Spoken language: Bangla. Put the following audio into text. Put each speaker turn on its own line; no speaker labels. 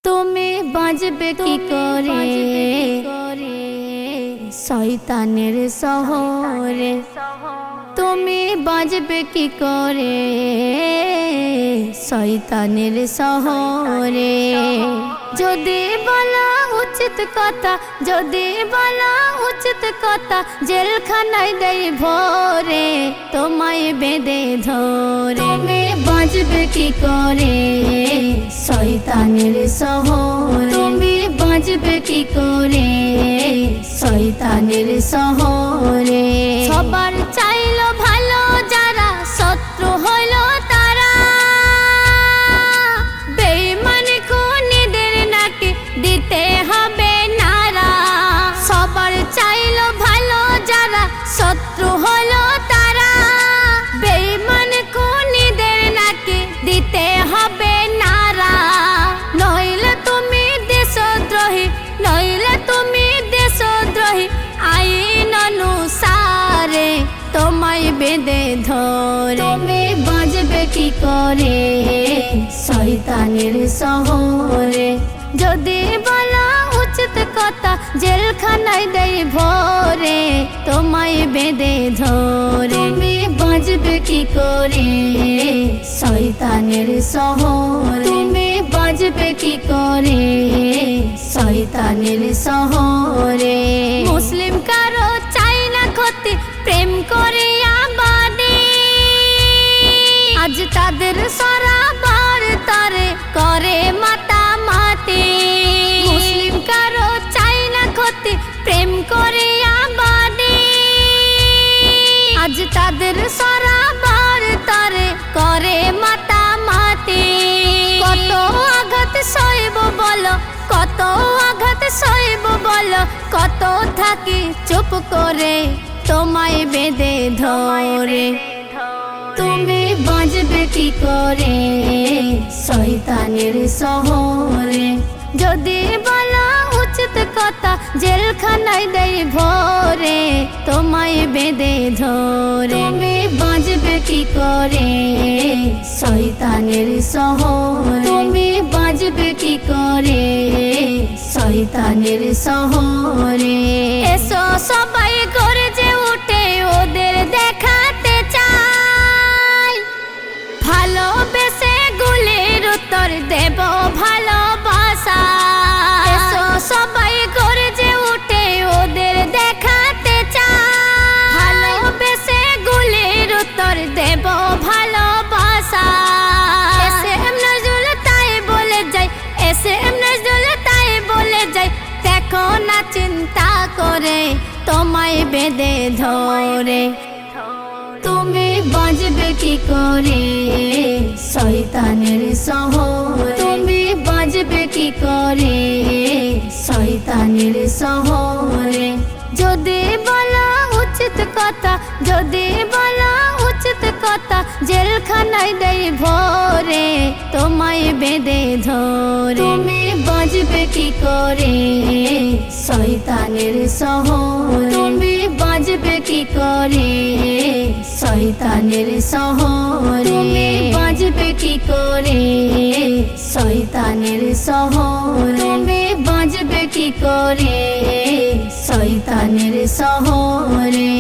তুমি বাঁচবে কি করে শয়তানের শহরে, তুমি বাঁচবে কি করে শয়তানের শহরে। যদি বলা উচিত কথা, যদি বলা উচিত কথা, জেলখানায় দেই ভরে তোমায় বেঁধে ধরে। তুমি বাঁচবে কি করে শয়তানের শহরে, তুমি বাঁচবে কি করে শয়তানের শহরে। সবার চাইলো ভালো যারা, শত্রু হলো তারা, বেঈমান খুনিদের নাকি দিতে হবে নারা। সবার চাইলো ভালো যারা, শত্রু হলো তারা, বেঈমান খুনিদের নাকি দিতে হবে নারা। নইলে তুমি দেশদ্রোহী, নইলে তুমি দেশদ্রোহী, আইন অনুসারে তোমায় বেঁধে ধরে। তুমি বাঁচবে কি করে শয়তানের শহরে। যদি বলা উচিত কথা, জেলখানায় দেই ভরে তোমায় বেঁধে ধরে। তুমি বাঁচবে কি করে শয়তানের শহরে, তুমি বাঁচবে কি করে শয়তানের শহরে। মুসলিম কারো চাই না ক্ষতি, প্রেম করে আবাদি, আজ তাদের সরাবার তারে করে মাতামাতি। মুসলিম কারো চাই না ক্ষতি, প্রেম করে আবাদি, আজ তাদের সরাবার তারে করে মাতামাতি। কত আঘাত সইব বলো, কত আঘাত সইব বলো, কত থাকি চুপ করে তোমায় বেঁধে ধরে। তুমি বাঁচবে কি করে শয়তানের শহরে। যদি বলা উচিত কথা, জেলখানায় দেই ভরে তোমায় বেঁধে ধরে। তুমি বাঁচবে কি করে শয়তানের শহরে, তুমি বাঁচবে কি করে শয়তানের শহরে। এসো সবাই গর্জে উঠে ওদের দেখাতে চাই, ভালোবেসে গুলির উত্তর দেব ভালোবাসা। এসো সবাই গর্জে উঠে ওদের দেখাতে চাই, ভালোবেসে গুলির উত্তর দেব ভালোবাসা। এসএম নজরুল তাই বলে যাই, এসএম নজরুল তাই বলে যাই, দেখো না চিন্তা করে তোমায় বেঁধে ধরে। তুমি বাঁচবে কি করে শয়তানের শহরে, তুমি বাঁচবে কি করে শয়তানের শহরে। যদি বলা উচিত কথা, যদি বলা উচিত কথা, জেলখানায় দেই ভরে তোমায় বেঁধে ধরে। তুমি বাঁচবে কি করে শয়তানের শহরে, তুমি বাঁচবে কি করে শয়তানের শহরে। তুমি বাঁচবে কি করে শয়তানের শহরে, তুমি বাঁচবে কি করে শয়তানের শহরে।